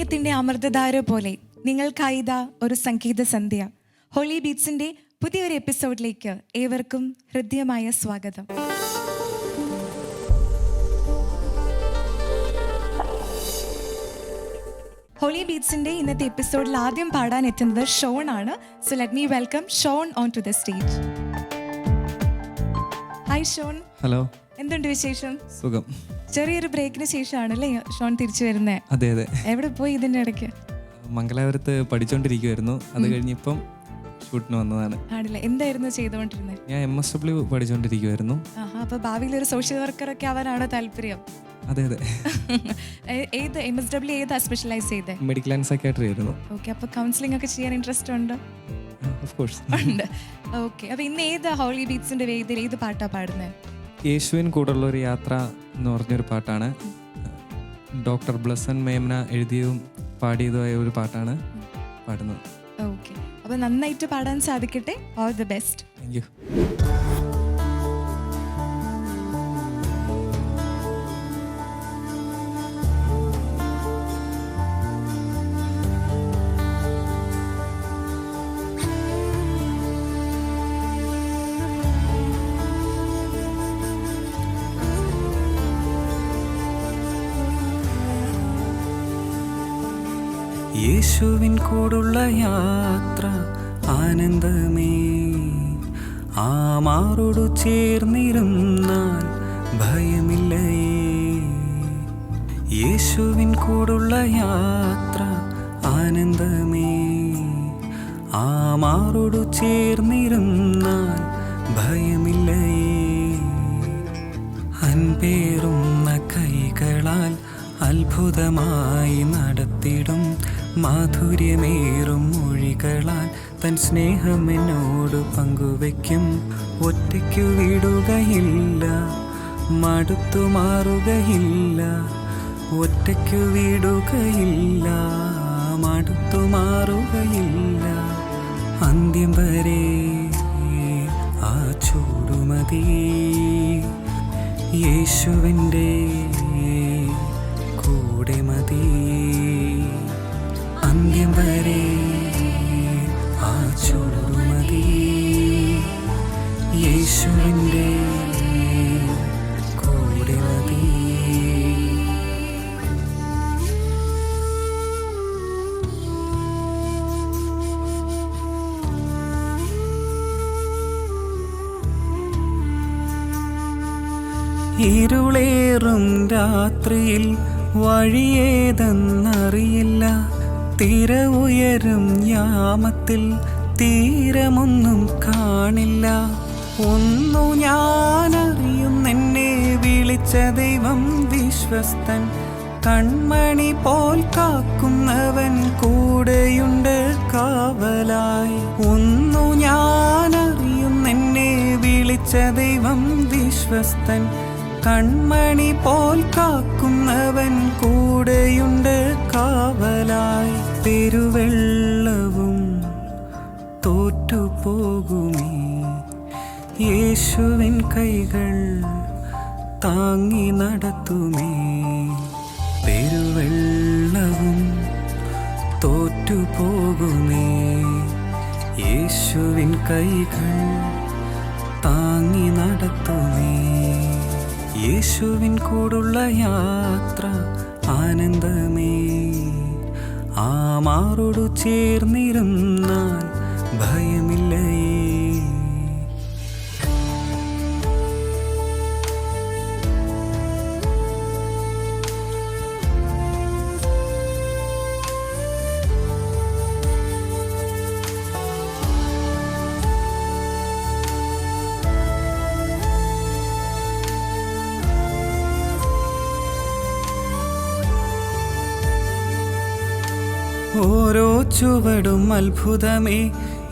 പ്രണയത്തിന്റെ അമൃതധാര പോലെ നിങ്ങൾക്കായിതാ ഒരു സംഗീത സന്ധ്യ. ഹോളി ബീറ്റ്സിന്റെ പുതിയൊരു എപ്പിസോഡിലേക്ക് ഏവർക്കും ഹൃദ്യമായ സ്വാഗതം. ഹോളി ബീറ്റ്സിന്റെ ഇന്നത്തെ എപ്പിസോഡിൽ ആദ്യം പാടാൻ എത്തുന്നത് ഷോൺ ആണ്. So let me welcome Shaun on to the stage. Hi Shaun. Hello. എന്തുണ്ട് വിശേഷം? സുഖം. ചെറിയൊരു ബ്രേക്കിന് ശേഷമാണല്ലേ ഷോൺ തിരിച്ചു വരുന്നത്? അതെ അതെ. എവിടെ പോയി ഇതിന്റെ ഇടയ്ക്ക്? മംഗലാപുരത്ത് പഠിച്ചോണ്ടിരിക്കുവായിരുന്നു. അത് കഴിഞ്ഞിപ്പം ഷൂട്ടിന് വന്നതാണ്. ആണല്ലേ? എന്തായിരുന്നു ചെയ്തുകൊണ്ടിരുന്നത്? ഞാൻ MSW പഠിച്ചോണ്ടിരിക്കുവായിരുന്നു. അപ്പൊ ഭാവിയിൽ ഒരു സോഷ്യൽ വർക്കർ ഒക്കെ ആവാനാണോ താല്പര്യം? അതെ അതെ. ഏത് MSW ഏതാ സ്പെഷ്യലൈസ് ചെയ്തേ? മെഡിക്കൽ ആൻഡ് സൈക്കാട്രി ആയിരുന്നു. ഓക്കെ. അപ്പൊ കൗൺസിലിംഗ് ഒക്കെ ചെയ്യാൻ ഇൻട്രസ്റ്റ് ഉണ്ട്? ഓഫ് കോഴ്സ് ഉണ്ട്. ഓക്കെ. അപ്പൊ ഇന്ന് ഏത് ഹോളി ബീറ്റ്സിന്റെ വേദിയിൽ ഏത് പാട്ടാ പാടുന്നത്? യേശുവിൻ കൂടുള്ള ഒരു യാത്ര എന്ന് പറഞ്ഞൊരു പാട്ടാണ്. ഡോക്ടർ ബ്ലസൻ മേമന എഴുതിയതും പാടിയതുമായ ഒരു പാട്ടാണ് പാടുന്നത്. ഓക്കെ. അപ്പൊ നന്നായിട്ട് പാടാൻ സാധിക്കട്ടെ. All the best. Thank you. യേശുവിൻ കൂടുള്ള യാത്ര ആനന്ദമേ, ആ മാറോടു ചേർന്നിരുന്നാൽ ഭയമില്ലയേ. യേശുവിൻ കൂടുള്ള യാത്ര ആനന്ദമേ, ആ മാറോടു ചേർന്നിരുന്നാൽ ഭയമില്ലയേ. അൻപേറുന്ന കൈകളാൽ അത്ഭുതമായി നടത്തിടും, മാധുര്യമേറും മൊഴികളാൽ തൻ സ്നേഹം എന്നോട് പങ്കുവയ്ക്കും. ഒറ്റയ്ക്കു വിടുകയില്ല, മടുത്തു മാറുകയില്ല. ഒറ്റയ്ക്കു വിടുകയില്ല, മടുത്തു മാറുകയില്ല. അന്ത്യം വരെ ആ ചൂടുമതി, യേശുവിൻ്റെ കൂടെ മതി. അന്ത്യം വരെ ആ ചൂടുമതി, യേശുവിൻ്റെ കൂടെ മതി. ഇരുളേറും രാത്രിയിൽ വഴിയേതെന്നറിയില്ല, തിര ഉയരും യാമത്തിൽ തീരമൊന്നും കാണില്ല. ഒന്നു ഞാനറിയും, എന്നെ വിളിച്ച ദൈവം വിശ്വസ്തൻ, കൺമണി പോൽ കാക്കുന്നവൻ കൂടെയുണ്ട് കാവലായി. ഒന്നു ഞാനറിയും, എന്നെ വിളിച്ച ദൈവം വിശ്വസ്തൻ, കൺമണി പോൽ കാക്കുന്നവൻ കൂടെയുണ്ട് കാവലായി. പെരുവെള്ളവും തോറ്റുപോകുമേ, യേശുവിൻ കൈകൾ താങ്ങി നടത്തുമേ. പെരുവെള്ളവും തോറ്റുപോകുമേ, യേശുവിൻ കൈകൾ താങ്ങി നടത്തുമേ. യേശുവിൻ കൂടുള്ള യാത്ര ആനന്ദമേ, ആ മാറോടു ചേർന്നിരുന്നാൽ ഭയമില്ലയേ. ഓരോ ചുവടും അത്ഭുതമേ,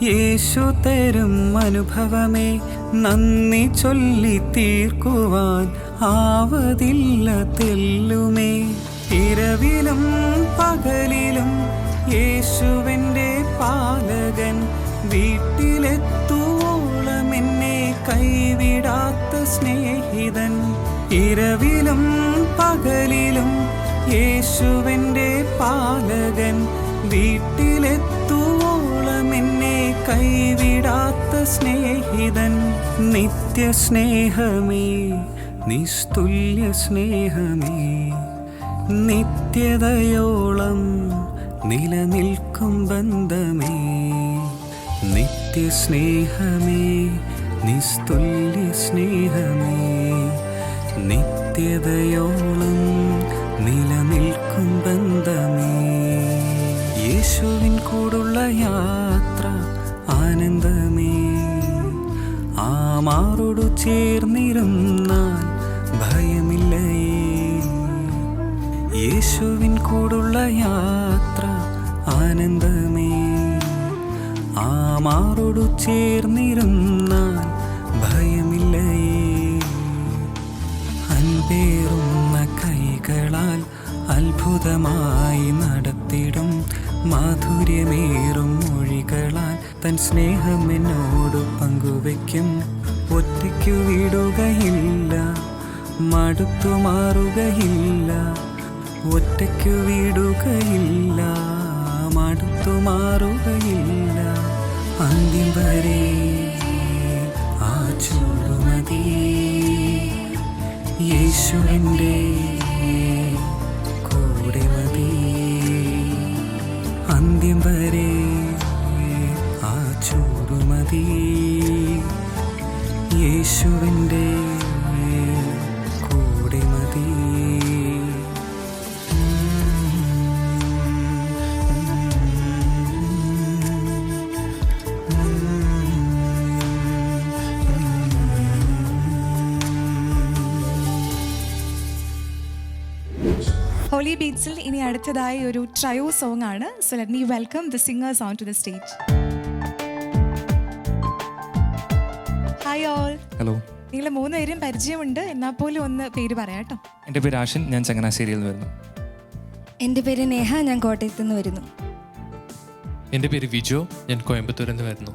യേശു തരും അനുഭവമേ. നന്ദി ചൊല്ലി തീർക്കുവാൻ ആവതില്ല തെല്ലുമേ. ഇരവിലും പകലിലും യേശുവിൻ്റെ പാലകൻ, വീട്ടിലെത്തുവോളം എന്നെ കൈവിടാത്ത സ്നേഹിതൻ. ഇരവിലും പകലിലും യേശുവിൻ്റെ പാലകൻ വീട്ടിലെത്തുവോളം എന്നെ കൈവിടാത്ത സ്നേഹിതൻ. നിത്യസ്നേഹമേ, നിസ്തുല്യ സ്നേഹമേ, നിത്യതയോളം നിലനിൽക്കും ബന്ധമേ. നിത്യസ്നേഹമേ, നിസ്തുല്യ സ്നേഹമേ, നിത്യതയോളം നിലനിൽക്കും ബന്ധമേ. യേശുവിൻ കൂടുള്ള യാത്ര ആനന്ദമേ, ആ മാറോടു ചേർന്നിരുന്നാൽ ഭയമില്ലയേ. യേശുവിൻ കൂടുള്ള യാത്ര ആനന്ദമേ, ആ മാറോടു ചേർന്നിരുന്നാൽ ഭയമില്ലയേ. അൻപേറുന്ന കൈകളാൽ അത്ഭുതമായി നടത്തിടും, മാധുര്യമേറും മൊഴികളാൽ തൻ സ്നേഹം എന്നോട് പങ്കുവയ്ക്കും. ഒറ്റയ്ക്കു വിടുകയില്ല, മടുത്തു മാറുകയില്ല. ഒറ്റയ്ക്കു വിടുകയില്ല, മടുത്തു മാറുകയില്ല. അന്ത്യം വരെ ആ ചൂടുമതി, യേശുവിൻ്റെ കൂടെ മതി. അന്ത്യം വരെ ആ ചൂടുമതി, യേശുവിൻ്റെ കൂടെ മതി. ഹോളി ബീറ്റ്സിൽ ഇനി അടുത്തതായി ഒരു ട്രയോ സോങ് ആണ്. So let me welcome the singers on to the stage. Hi all. Hello, നിങ്ങൾ 3 പേരും പരിചയമുണ്ട്, എന്നാൽ പോലും ഒന്ന് പേര് പറയാം കേട്ടോ. എൻ്റെ പേര് ആഷിൻ, ഞാൻ ചങ്ങനാശ്ശേരിയിൽ നിന്ന് വരുന്നു. എൻ്റെ പേര് നേഹ, ഞാൻ കോട്ടയത്ത് നിന്ന് വരുന്നു. എൻ്റെ പേര് വിജോ, ഞാൻ കോയമ്പത്തൂരിൽ നിന്ന് വരുന്നു.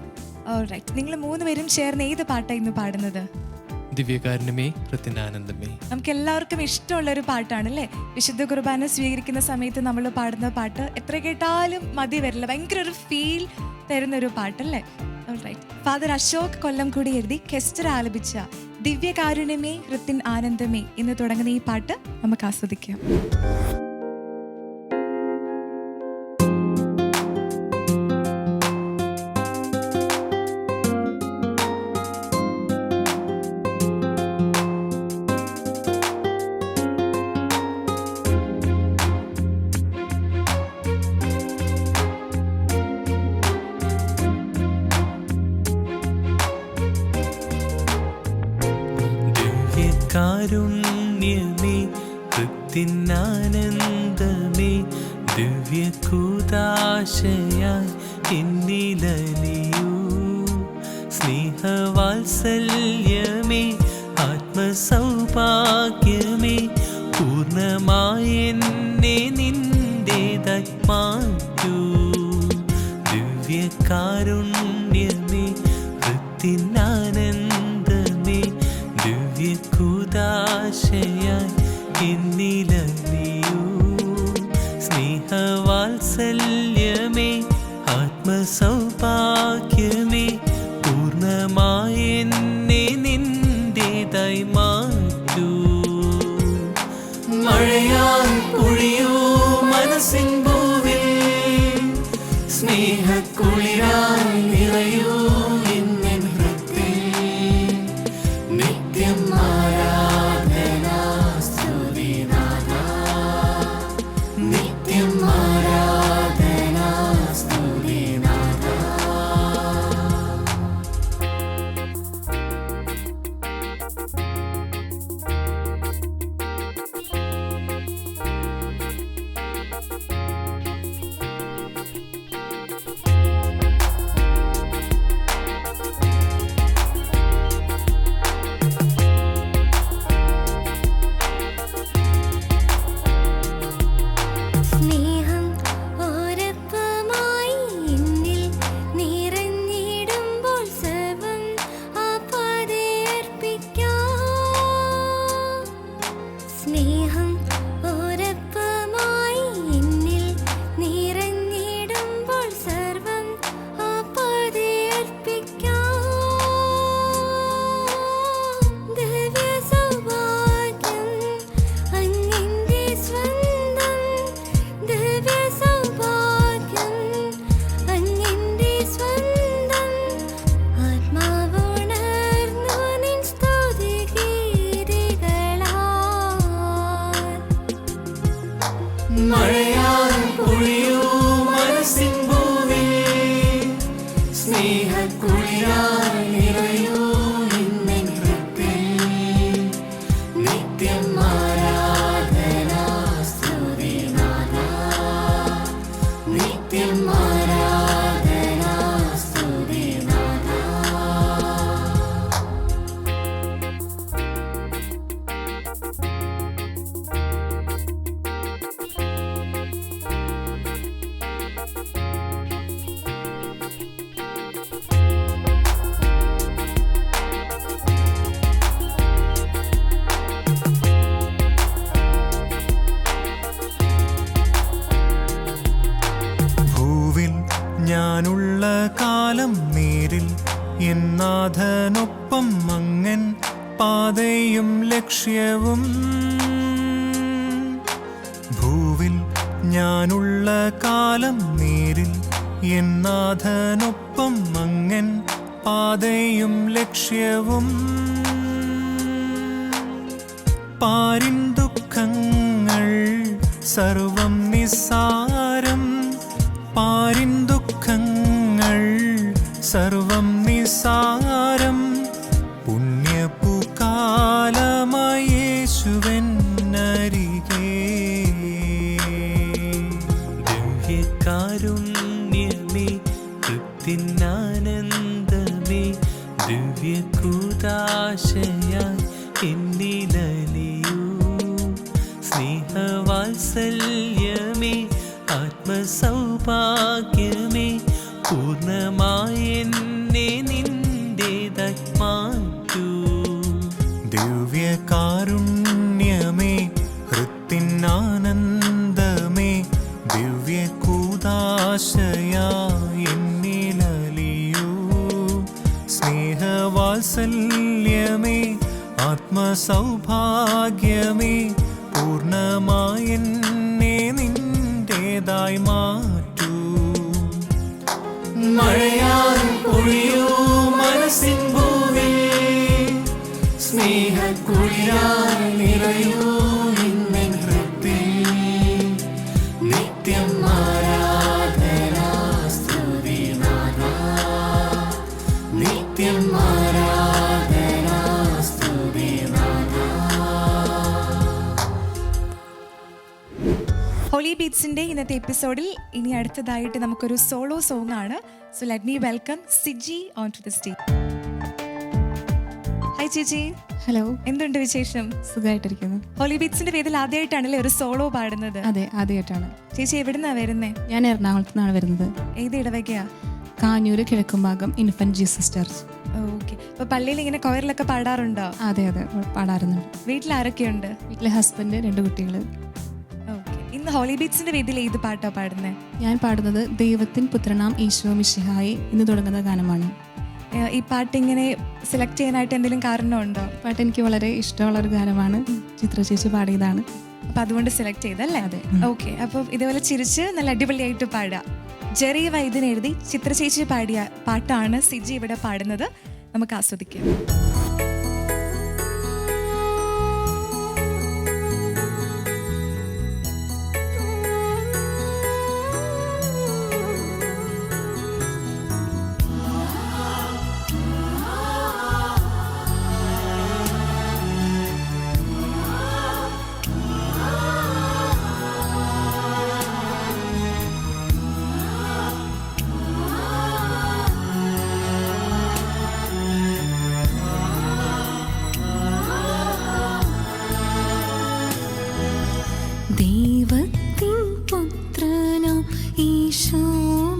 ഓൾറൈറ്റ്, നിങ്ങൾ 3 പേരും ചേർന്ന് ഏത് പാട്ടാണ് ഇന്ന് പാടുന്നത്? ദിവ്യകാരുണ്യമേ, ഹൃത്തിൻ്റെ ആനന്ദമേ. നമുക്ക് എല്ലാവർക്കും ഇഷ്ടമുള്ളൊരു പാട്ടാണ് അല്ലേ? വിശുദ്ധ കുർബാന സ്വീകരിക്കുന്ന സമയത്ത് നമ്മൾ പാടുന്ന പാട്ട് എത്ര കേട്ടാലും മതി വരില്ല, ഭയങ്കര ഒരു ഫീൽ തരുന്നൊരു പാട്ടല്ലേ? ഓൾറൈറ്റ്, ഫാദർ അശോക് കൊല്ലംകുടി എഴുതി കെസ്റ്റർ ആലപിച്ച ദിവ്യകാരുണ്യമേ ഹൃത്തിൻ ആനന്ദമേ എന്ന് തുടങ്ങുന്ന ഈ പാട്ട് നമുക്ക് ആസ്വദിക്കാം. കാരുണ്യമേ, ഹൃത്തിനാനന്ദമേ, ദിവ്യകൂദാശയായി എന്നിലലിയൂ. സ്നേഹവാത്സല്യമേ, ആത്മസൗഭാഗ്യമേ, പൂർണ്ണമായി എന്നെ നിന്റേതായി മാറ്റൂ. ദിവ്യകാരുണ്യമേ, ഹൃത്തിനാനന്ദമേ, ദിവ്യകൂദാശയായി എന്നിലലിയൂ. സ്നേഹവാത്സല്യമേ, ആത്മസൗഭാഗ്യമേ, പൂർണ്ണമായി എന്നെ നിന്റേതായി മാറ്റൂ. മഴയാൽ പൊഴിയൂ മനസ്സിൻ പൂവിൽ, സ്നേഹക്കുളിരാൽ നിറയൂ എന്നെൻ ഹൃത്തിൽ. നിത്യം ആരാധന സ്തുതിനാഥ, നിത്യം ആരാധന സ്തുതിനാഥ. നിത്യം ആരാധന സ്തുതി നാഥ. ഭൂവിൽ ഞാനുള്ള കാലം നേരിൽ എന്നാഥനൊപ്പം അങ്ങൻ പാതയും ലക്ഷ്യവും. ഭൂവിൽ ഞാനുള്ള കാലം നേരിൽ എന്നാഥനൊപ്പം അങ്ങൻ പാതയും ലക്ഷ്യവും. പാരിൻ ദുഃഖങ്ങൾ സർവം നിസ്സാരം, പാരിൻ ദുഃഖങ്ങൾ സർവം നിസ്സാരം. പുണ്യപൂക്കാലമായി യേശുവെന്നരികെ. ദിവ്യകാരുണ്യമേ തൃപ്തിനാനന്ദമേ ദിവ്യകൂദാശയാൽ എന്നിലലിയൂ. സ്നേഹവാത്സല്യമേ ആത്മസൗഭാഗ്യമേ പൂർണ്ണമായി എന്നെ നിന്റേതായി മാറ്റൂ. ദിവ്യകാരുണ്യമേ ഹൃത്തിനാനന്ദമേ ദിവ്യകൂദാശയായി എന്നിലലിയൂ. സ്നേഹവാത്സല്യമേ ആത്മസൗഭാഗ്യമേ പൂർണ്ണമായി എന്നെ നിന്റേതായി മാറ്റൂ. മഴയാൽ പൊഴിയൂ മനസ്സിൻ ഭൂവിൽ, സ്നേഹക്കുളിരാൽ നിറയൂ ഇന്നെൻ ഹൃത്തിൽ. നിത്യം ആരാധന സ്തുതി നാഥ, നിത്യം ആരാധന സ്തുതി നാഥ. ഹോളി ബീറ്റ്സിന്റെ ഇന്നത്തെ എപ്പിസോഡിൽ ഇനി അടുത്തതായിട്ട് നമുക്കൊരു സോളോ സോങ് ആണ്. So let me welcome Siji on to the stage. Hi ചേച്ചി, ഹലോ, എന്തുണ്ട് വിശേഷം? സുഖമായിട്ടിരിക്കുന്നു. ഹോളി ബീറ്റ്സിന്റെ പേരിൽ ആദ്യമായിട്ടാണല്ലേ ഒരു സോളോ പാടുന്നത്? അതെ, ആദ്യമായിട്ടാണ്. ചേച്ചി എവിടുന്നാ വരുന്നേ? ഞാൻ എറണാകുളത്ത് നിന്നാണ് വരുന്നത്. ഏത് ഇടവകയാ? Kanjoor Kizhakkumbhagam infant Jesus church. Okay. അപ്പൊ പള്ളിയിൽ ഇങ്ങനെ കൊയറിലൊക്കെ പാടാറുണ്ടോ? അതെ അതെ, പാടാറുന്നുണ്ട്. വീട്ടിൽ ആരൊക്കെയുണ്ട്? വീട്ടിലെ ഹസ്ബൻഡ്, 2 കുട്ടികൾ. ഓക്കെ. ഇന്ന് ഹോളി ബീറ്റ്സിന്റെ വേദിയിൽ ഏത് പാട്ടാ പാടുന്നത്? ഞാൻ പാടുന്നത് ദൈവത്തിൻ പുത്രനാം ഈശോ മിശിഹായി എന്ന് തുടങ്ങുന്ന ഗാനമാണ്. ഈ പാട്ട് ഇങ്ങനെ സെലക്ട് ചെയ്യാനായിട്ട് എന്തെങ്കിലും കാരണമുണ്ടോ? പാട്ട് എനിക്ക് വളരെ ഇഷ്ടമുള്ളൊരു ഗാനമാണ്. ചിത്ര ചേച്ചി പാടിയതാണ്. അപ്പൊ അതുകൊണ്ട് സെലക്ട് ചെയ്തല്ലേ? അതെ. ഓക്കെ. അപ്പൊ ഇതേപോലെ ചിരിച്ച് നല്ല അടിപൊളിയായിട്ട് പാടാം. ജെറി വൈദ്യൻ എഴുതി ചിത്ര ചേച്ചി പാടിയ പാട്ടാണ് സിജി ഇവിടെ പാടുന്നത്. നമുക്ക് ആസ്വദിക്കാം. ദൈവത്തിൻ പുത്രനാം ഈശോ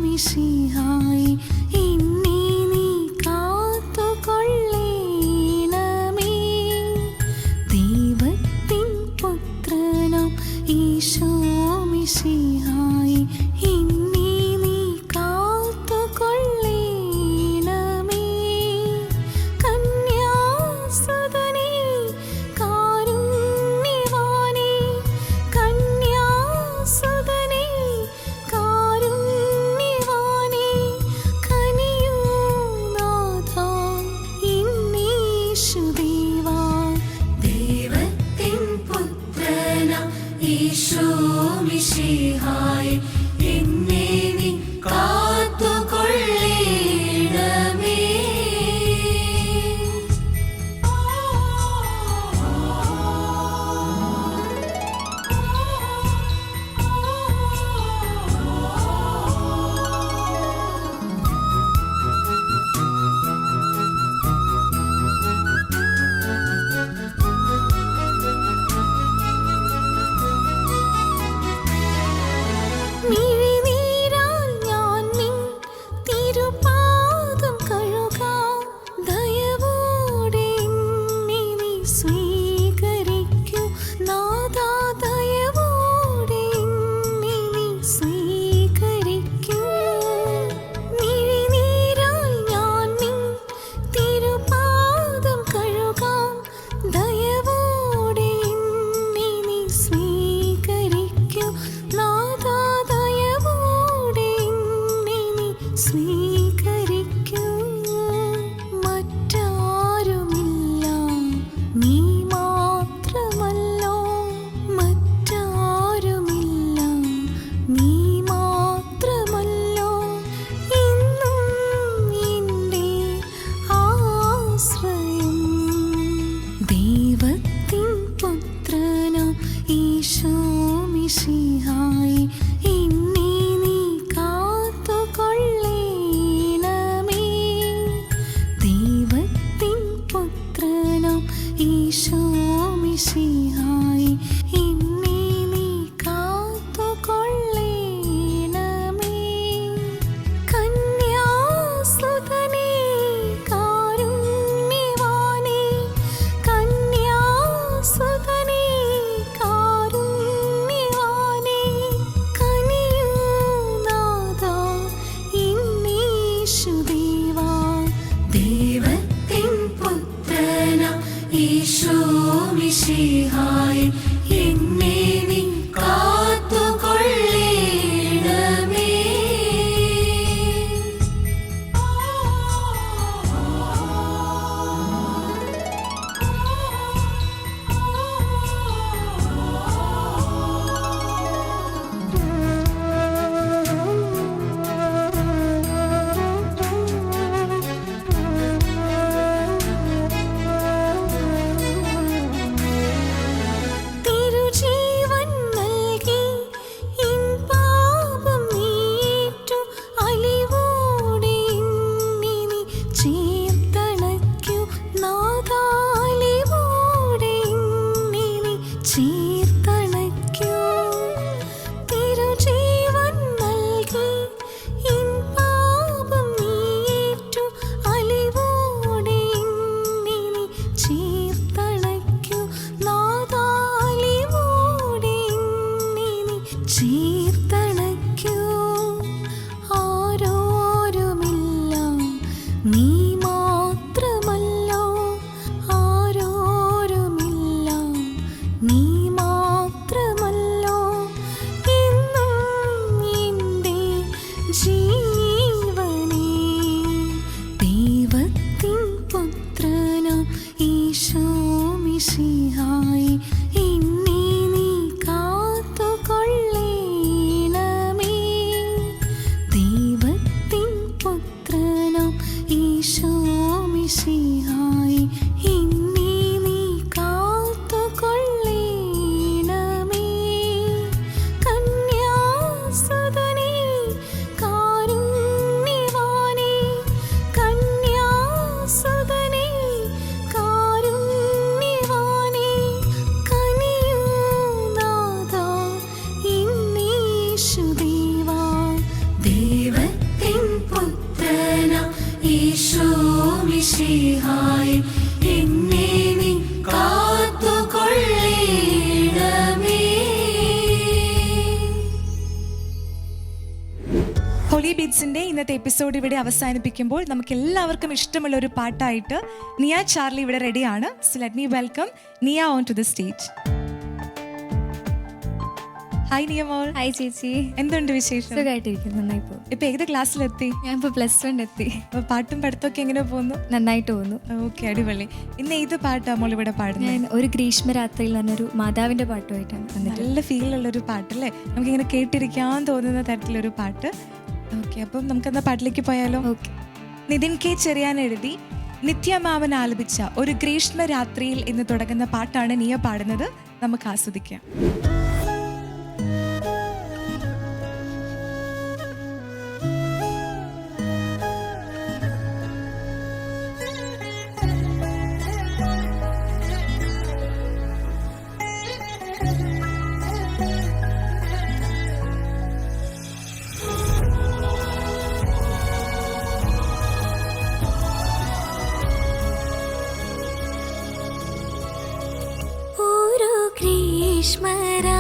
മിശിഹായി എന്നെ നീ കാത്തുകൊള്ളേണമേ. ദൈവത്തിൻ പുത്രനാം ഈശോ മിശിഹായി എന്നെ നീ കാത്തുകൊള്ളേണമേ. കന്യാസുതനേ കാരുണ്യവാനേ, കന്യാസുതനേ കാരുണ്യവാനേ, സ്വീകരിക്കൂ. മറ്റാരുമില്ല, നീ മാത്രമല്ലോ. മറ്റാരുമില്ല, നീ മാത്രമല്ലോ. എന്നും എൻ്റെ ആശ്രയം. ദൈവത്തിൻ പുത്രനാം ഈശോ മിശിഹായി, എന്നെ നീ കാത്തുകൊള്ളേണമേ. ദൈവത്തിൻ പുത്രനാം ഈശോ മിശിഹായി, എന്നെ നീ കാത്തുകൊള്ളേണമേ. കന്യാസുതനേ, കാരുണ്യവാനേ, കന്യാസുതനേ, കാരുണ്യവാനേ, കനിയൂ നാഥാ എന്നീശുദേവാ. ദൈവത്തിൻ പുത്രനാം ഈശോ മിശിഹായി, എന്നെ നീ കാത്തുകൊള്ളേണമേ. തിരുജീവൻ നൽകി എൻ പാപം നീറ്റു. അലിവോടെ എന്നെ നീ ചേർത്തണയ്ക്കൂ നാഥാ. അലിവോടെ എന്നെ നീ ചേർത്തണയ്ക്കൂ. തിരുജീവൻ നൽകി എൻ പാപം നീറ്റു. അലിവോടെ എന്നെ നീ ചേർത്തണയ്ക്കൂ നാഥാ. അലിവോടെ എന്നെ നീ ചേർത്തണയ്ക്കൂ. ആരോരുമില്ല, നീ മാത്രമല്ലോ. ആരോരുമില്ല, നീ മാത്രമല്ലോ. എന്നും എൻ്റെ ജീവനേ. ദൈവത്തിൻ പുത്രനാം ഈശോ മിശിഹായി, എന്നെ നീ കാത്തുകൊള്ളേണമേ. ദൈവത്തിൻ പുത്രനാം ഈശോ മിശിഹായി, എന്നെ നീ കാത്തുകൊള്ളേണമേ. കന്യാസുതനേ, കാരുണ്യവാനേ, കന്യാസുതനേ, കാരുണ്യവാനേ, കനിയൂ നാഥാ എന്നീശുദേവാ. ദൈവത്തിൻ പുത്രനാം ഈശോ മിശിഹായി, എന്നെ നീ കാത്തുകൊള്ളേണമേ. ഹോളി ബീറ്റ്സിന്റെ ഇന്നത്തെ എപ്പിസോഡ് ഇവിടെ അവസാനിപ്പിക്കുമ്പോൾ നമുക്ക് എല്ലാവർക്കും ഇഷ്ടമുള്ള ഒരു പാട്ടായിട്ട് നിയ ചാർലി ഇവിടെ റെഡിയാണ്. So let me welcome Niya on to the stage. Hi Niya മോൾ. ഹായ് ചേച്ചി, എന്തുണ്ട് വിശേഷം? സുഖമായിട്ടിരിക്കുന്നു. നന്നായി പോകും. ഇപ്പൊ ഏത് ക്ലാസ്സിലെത്തി? ഞാനിപ്പോൾ +1 എത്തി. അപ്പൊ പാട്ടും പഠിത്തമൊക്കെ എങ്ങനെ പോകുന്നു? നന്നായിട്ട് പോകുന്നു. ഓക്കെ, അടിപൊളി. ഇന്ന് ഏത് പാട്ടാ മോൾ ഇവിടെ പാടുന്നത്? ഞാൻ ഒരു ഗ്രീഷ്മരാത്രിയിൽ പറഞ്ഞൊരു മാതാവിൻ്റെ പാട്ടുമായിട്ടാണ് വന്നിട്ട്. നല്ല ഫീലുള്ളൊരു പാട്ടല്ലേ, നമുക്കിങ്ങനെ കേട്ടിരിക്കാൻ തോന്നുന്ന തരത്തിലൊരു പാട്ട്. ഓക്കെ, അപ്പം നമുക്കെന്നാ പാട്ടിലേക്ക് പോയാലോ? ഓക്കെ. നിതിൻ കെ ചെറിയാൻ എഴുതി നിത്യമാമൻ ആലപിച്ച ഒരു ഗ്രീഷ്മരാത്രിയിൽ എന്ന് തുടങ്ങുന്ന പാട്ടാണ് നിയ പാടുന്നത്. നമുക്ക് ആസ്വദിക്കാം. ഒരു ഗ്രീഷ്മരാ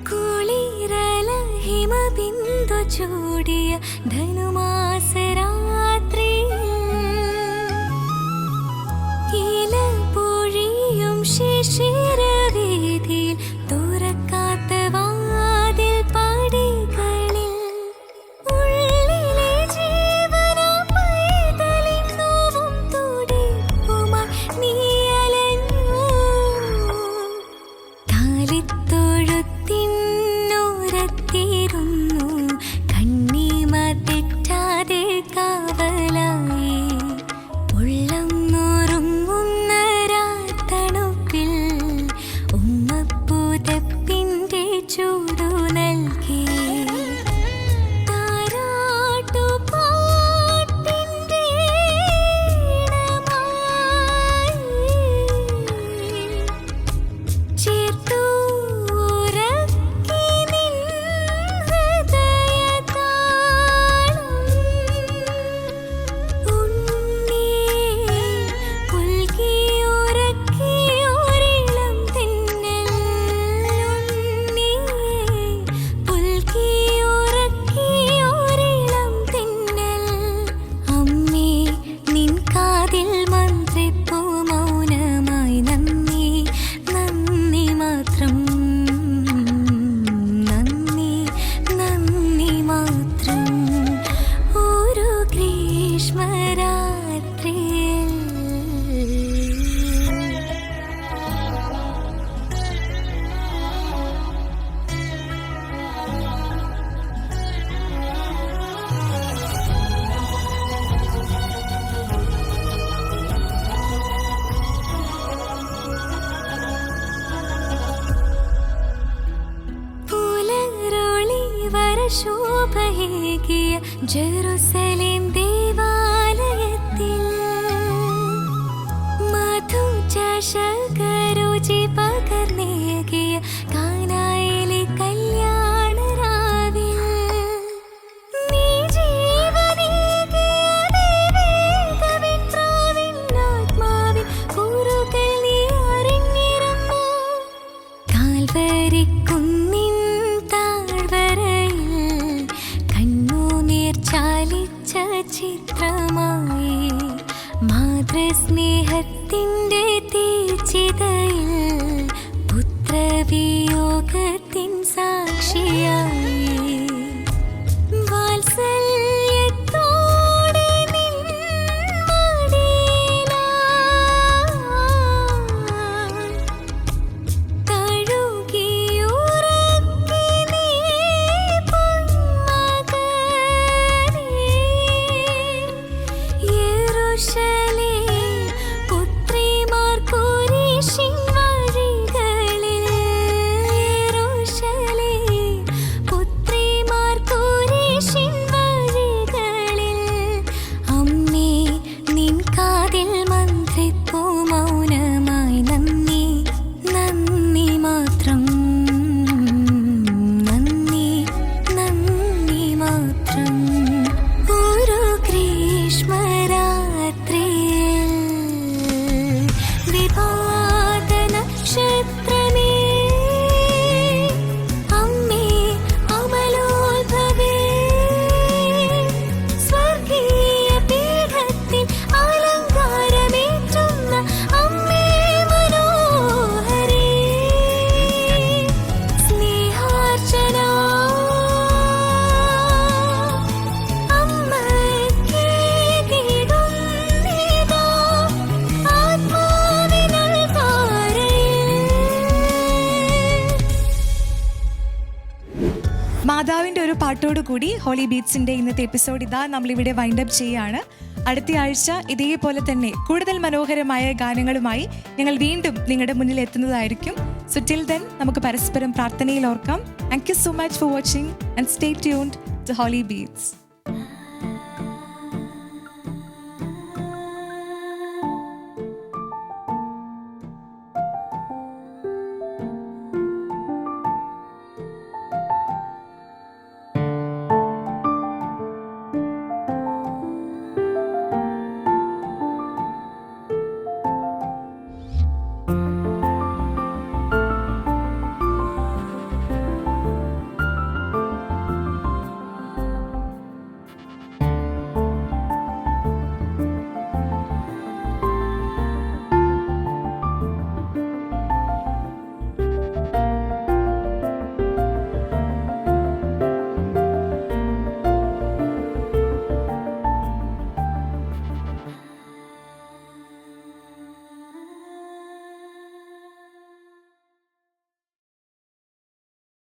കുളിരല ഹിമബിന്ദു ചൂടിയ ധനുമാസരാത്രി ഇല പൊഴിയും ശിശിരവീതിയിൽ തുറക്കാത്ത വാതിൽ പടികളിൽ ഉള്ളിലെ ജീവന പൈതലിൻ നോവും തുടിപ്പുമായി നീ അലഞ്ഞു. കാലിത്തൊഴുത്തിനോരത്തിരുന്നു കണ്ണീമ തെറ്റാതെ കാവലായി. ഉള്ളം നുറുങ്ങുന്ന രാത്തണുപ്പിൽ ഉമ്മപ്പൂതപ്പിന്റെ ചൂടു നൽകി. താരാട്ടുപാട്ടിന്റെ ഈണമായി ചേർത്തുറക്കി നിൻ ഹൃദയതാളം. ഉണ്ണിയെ പുൽകിയുറക്കിയൊരിളം തിന്നൽ. ഉണ്ണിയെ പുൽകിയുറക്കിയൊരിളം തിന്നൽ. അമ്മേ നിൻ കാതിൽ മന്ത്രിപ്പൂ മൗനമായി. നന്ദി നന്ദി മാത്രം. നന്ദി നന്ദി മാത്രം. ഒരു ഗ്രീഷ്മരാത്രിയിൽ പുലരൊളി വരശോഭയേകിയ ജെറുസലേം ദേവാലയത്തിൽ മധുചഷകരുചി പകർന്നേകിയ കാനായിലെ കല്യാണരാവിൽ നീ ജീവനേകിയ ദൈവികവിത്രാവിൻ ആത്മാവിൻ കുറുകൾ നീ അറിഞ്ഞിരുന്നു. കാൽവരിക്കുന്നിൻ താഴ്വരയിൽ കണ്ണുനീർ ചാലിച്ച ചിത്രമായി. മാതൃസ്നേഹത്തിൻ്റെ തീർച്ചിതയിൽ പുത്രവിയോഗത്തിൻ സാക്ഷിയായി. വാത്സല്യത്തോടെ നിൻ മടിയിലായി തഴുകിയുറക്കി നീ പൊന്മകനെ. യെരൂശലേം പുത്രിമാർ കുരിശിൻ വഴികളിൽ. യെരൂശലേം പുത്രിമാർ കുരിശിൻ വഴികളിൽ. അമ്മേ നിൻ കാതിൽ മന്ത്രിപ്പൂ മൗനമായി. നന്ദി നന്ദി മാത്രം. നന്ദി നന്ദി മാത്രം. ഒരു ഗ്രീഷ്മരാത്രിയിൽ വിഭാത നക്ഷത്രമേ അമ്മേ അമലോത്ഭവേ സ്വർഗീയ പീഠത്തിൻ അലങ്കാരമേറ്റുന്ന അമ്മേ മനോഹരേ സ്നേഹാർച്ചന അമ്മയ്ക്കേകിടുന്നിതാ ആത്മാവിനൽ പാരയിൽ. മാതാവിൻ്റെ ഒരു പാട്ടോടു കൂടി ഹോളി ബീറ്റ്സിൻ്റെ ഇന്നത്തെ എപ്പിസോഡ് ഇതാ നമ്മളിവിടെ വൈൻഡപ്പ് ചെയ്യാണ്. അടുത്ത ആഴ്ച ഇതേപോലെ തന്നെ കൂടുതൽ മനോഹരമായ ഗാനങ്ങളുമായി ഞങ്ങൾ വീണ്ടും നിങ്ങളുടെ മുന്നിൽ എത്തുന്നതായിരിക്കും. സോ ടിൽ ദെൻ നമുക്ക് പരസ്പരം പ്രാർത്ഥനയിൽ ഓർക്കാം. Thank you so much for watching and stay tuned to Holy beats.